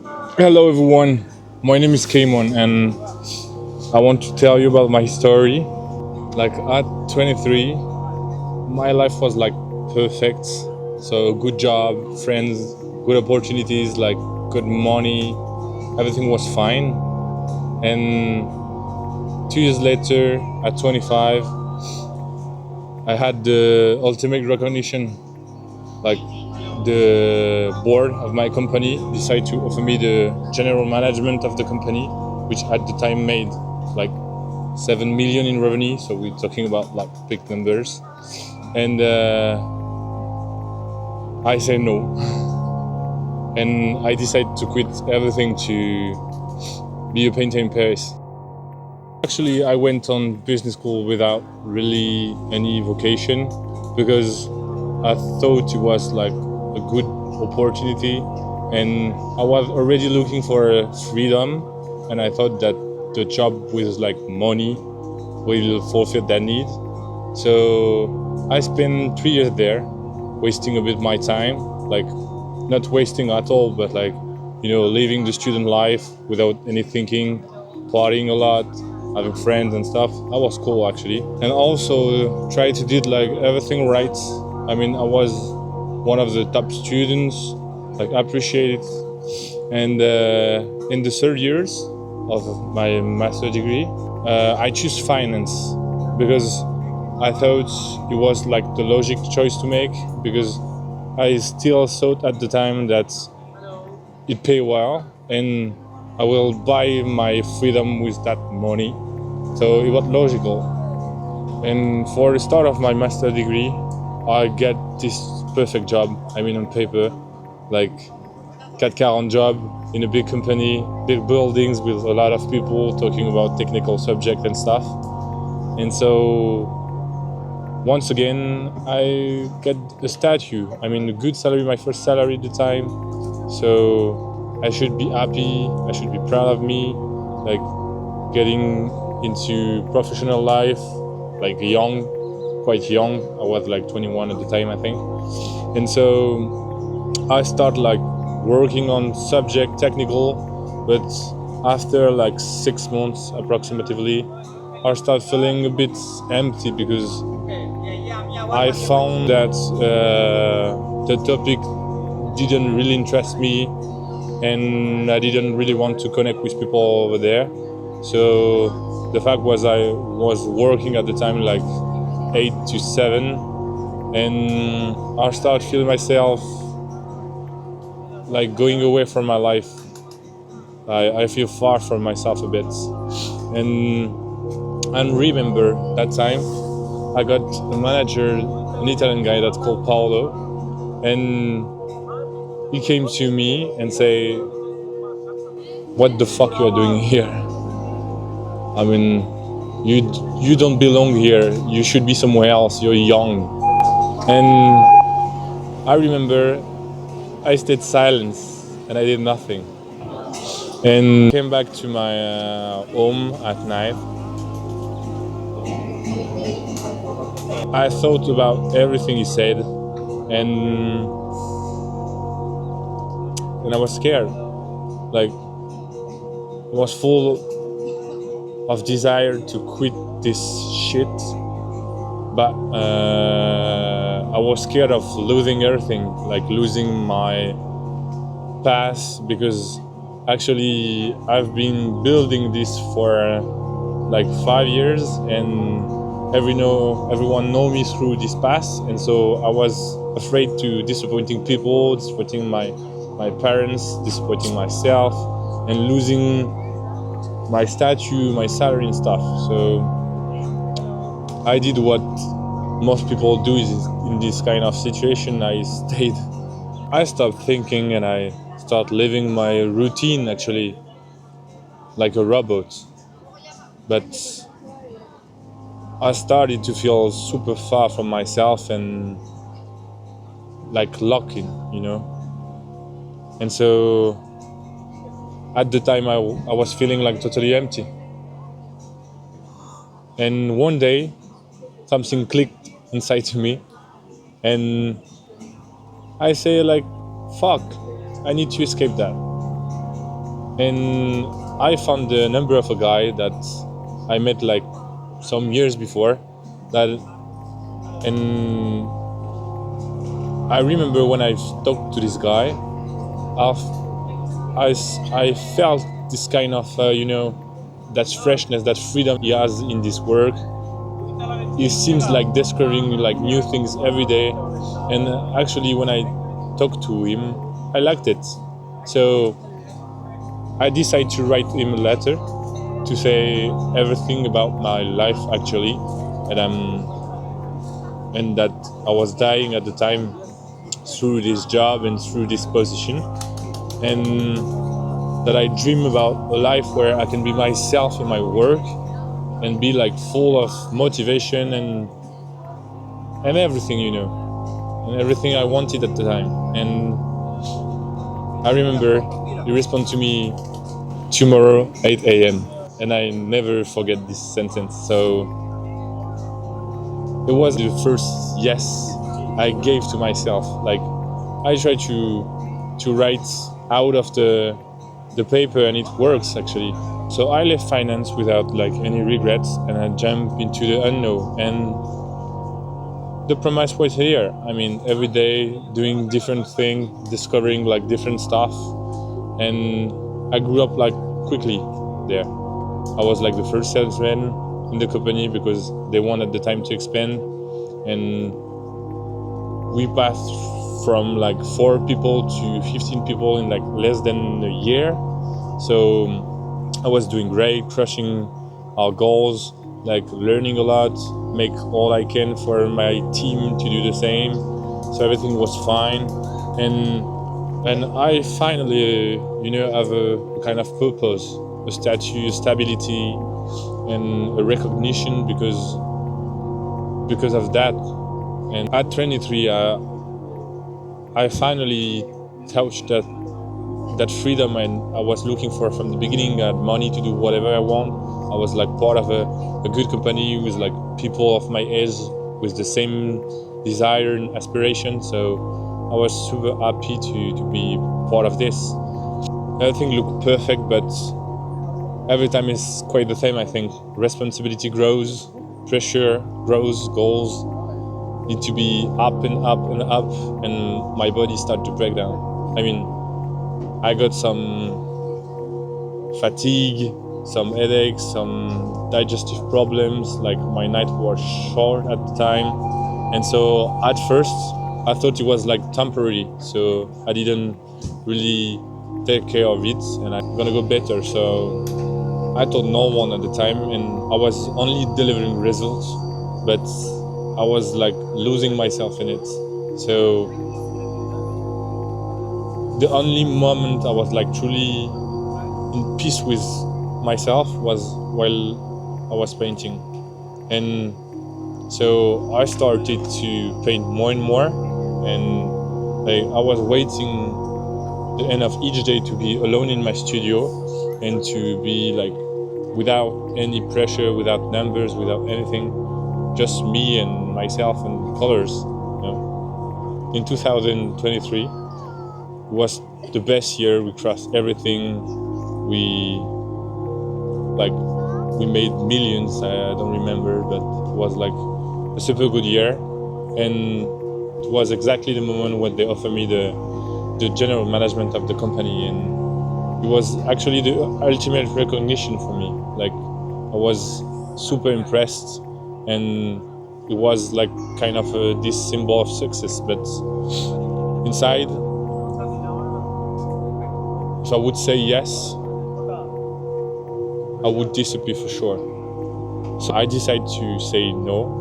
Hello everyone, my name is Kamon and I want to tell you about my story. Like at 23, my life was like perfect. So good job, friends, good opportunities, like good money, everything was fine. And 2 years later, at 25, I had the ultimate recognition. Like the board of my company decided to offer me the general management of the company, which at the time made like 7 million in revenue. So we're talking about like big numbers. And I say no. And I decided to quit everything to be a painter in Paris. Actually, I went on business school without really any vocation because I thought it was like a good opportunity, and I was already looking for freedom, and I thought that the job with like money will fulfill that need. So I spent 3 years there, wasting a bit my time, like not wasting at all, but like living the student life without any thinking, partying a lot, having friends and stuff. That was cool actually, and also try to do like everything right. I mean, I was one of the top students, like appreciated. And in the third years of my master degree, I choose finance because I thought it was like the logic choice to make, because I still thought at the time that it pay well and I will buy my freedom with that money. So it was logical. And for the start of my master degree, I get this perfect job. I mean, on paper, like 440 job in a big company, big buildings with a lot of people talking about technical subject and stuff. And so once again, I get a statue. I mean, a good salary, my first salary at the time. So I should be happy. I should be proud of me, like getting into professional life, like young, quite young. I was like 21 at the time, I think. And so I start like working on subject technical, but after like 6 months approximately, I start feeling a bit empty because I found that the topic didn't really interest me, and I didn't really want to connect with people over there. So the fact was I was working at the time like 8 to 7, and I started feeling myself like going away from my life. I feel far from myself a bit. And remember that time I got a manager, an Italian guy that's called Paolo, and he came to me and say, "What the fuck you are doing here? I mean, you don't belong here. You should be somewhere else. You're young." And I remember I stayed silent and I did nothing. And came back to my home at night. I thought about everything he said, and I was scared. Like, I was full of desire to quit this shit, but I was scared of losing everything, like losing my path, because actually I've been building this for like 5 years, and everyone know me through this path, and so I was afraid to disappointing people, disappointing my parents, disappointing myself, and losing my statue, my salary and stuff. So I did what most people do in this kind of situation. I stayed. I stopped thinking and I started living my routine actually like a robot. But I started to feel super far from myself and like locking, And so at the time I was feeling like totally empty. And one day something clicked inside to me, and I say like, fuck, I need to escape that. And I found the number of a guy that I met like some years before. And I remember when I talked to this guy, I felt this kind of, that freshness, that freedom he has in this work. He seems like discovering like new things every day. And actually, when I talked to him, I liked it. So I decided to write him a letter to say everything about my life actually, and that I was dying at the time through this job and through this position, and that I dream about a life where I can be myself in my work and be like full of motivation and everything, and everything I wanted at the time. And I remember he responded to me, tomorrow 8 a.m. and I never forget this sentence. So it was the first yes I gave to myself. Like I try to write out of the paper, and it works actually. So I left finance without like any regrets, and I jumped into the unknown. And the promise was here. I mean, every day doing different things, discovering like different stuff, and I grew up like quickly there. I was like the first salesman in the company because they wanted the time to expand, and we passed from like 4 people to 15 people in like less than a year. So I was doing great, crushing our goals, like learning a lot, make all I can for my team to do the same. So everything was fine, and I finally, have a kind of purpose, a statue, stability, and a recognition because of that. And at 23, I finally touched that freedom, and I was looking for from the beginning. I had money to do whatever I want. I was like part of a good company with like people of my age with the same desire and aspiration. So I was super happy to be part of this. Everything looked perfect, but every time is quite the same, I think. Responsibility grows, pressure grows, goals need to be up and up and up, and my body started to break down. I mean, I got some fatigue, some headaches, some digestive problems, like my night was short at the time. And so at first, I thought it was like temporary, so I didn't really take care of it, and I'm gonna go better. So I told no one at the time, and I was only delivering results, but I was like losing myself in it. So the only moment I was like truly in peace with myself was while I was painting. And so I started to paint more and more, and I was waiting the end of each day to be alone in my studio and to be like without any pressure, without numbers, without anything, just me and myself and colors. In 2023 was the best year. We crossed everything. We made millions. I don't remember, but it was like a super good year. And it was exactly the moment when they offered me the general management of the company, and it was actually the ultimate recognition for me. Like I was super impressed, and it was like kind of this symbol of success. But inside, if I would say yes, I would disappear for sure. So I decided to say no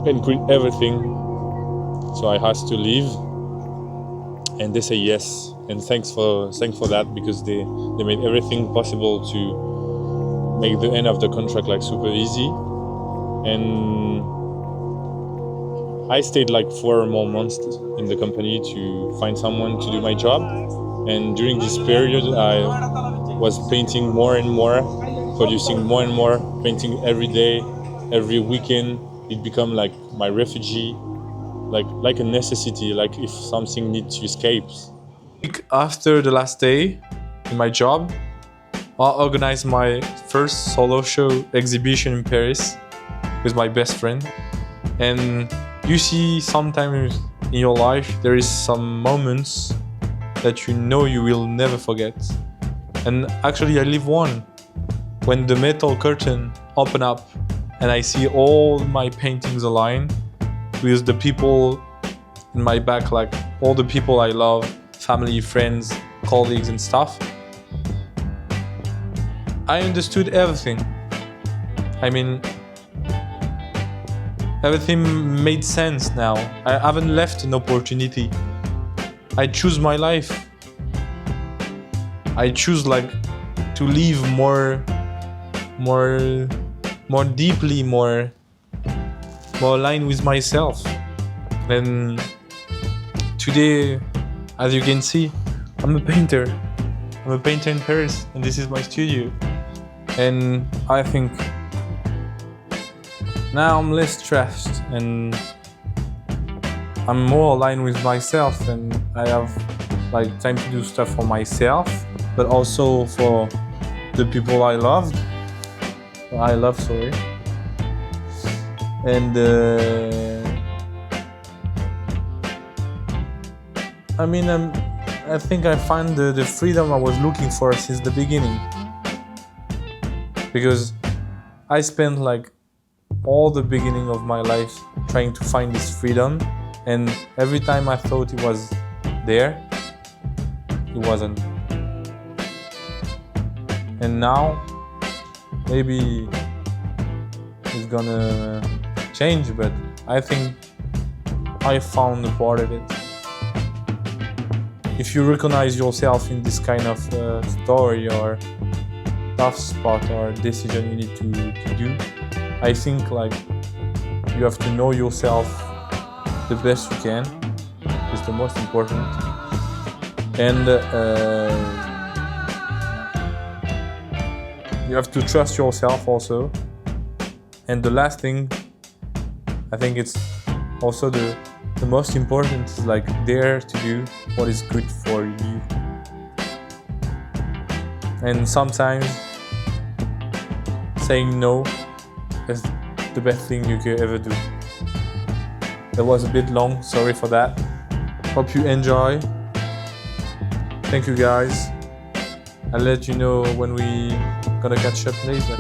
and quit everything. So I had to leave, and they say yes, and thanks for that, because they made everything possible to make the end of the contract like super easy. And I stayed like 4 more months in the company to find someone to do my job. And during this period, I was painting more and more, producing more and more, painting every day, every weekend. It became like my refuge, like a necessity, like if something needs to escape. After the last day, in my job. I organized my first solo show exhibition in Paris with my best friend. And you see, sometimes in your life there is some moments that you know you will never forget. And actually I live one. When the metal curtain opened up and I see all my paintings aligned with the people in my back, like all the people I love, family, friends, colleagues and stuff, I understood everything. I mean, everything made sense now. I haven't left an opportunity. I choose my life. I choose like to live more deeply, more aligned with myself. And today, as you can see, I'm a painter. I'm a painter in Paris, and this is my studio. And I think now I'm less stressed and I'm more aligned with myself, and I have like time to do stuff for myself, but also for the people I love. And I mean, I think I find the freedom I was looking for since the beginning. Because I spent like all the beginning of my life trying to find this freedom, and every time I thought it was there, it wasn't. And now, maybe it's gonna change, but I think I found a part of it. If you recognize yourself in this kind of story or tough spot or decision you need to do, I think like you have to know yourself the best you can. It's the most important. And you have to trust yourself also. And the last thing, I think it's also the most important, is like dare to do what is good for you. And sometimes saying no is the best thing you could ever do. That was a bit long, sorry for that. Hope you enjoy. Thank you guys. I'll let you know when we gonna catch up later.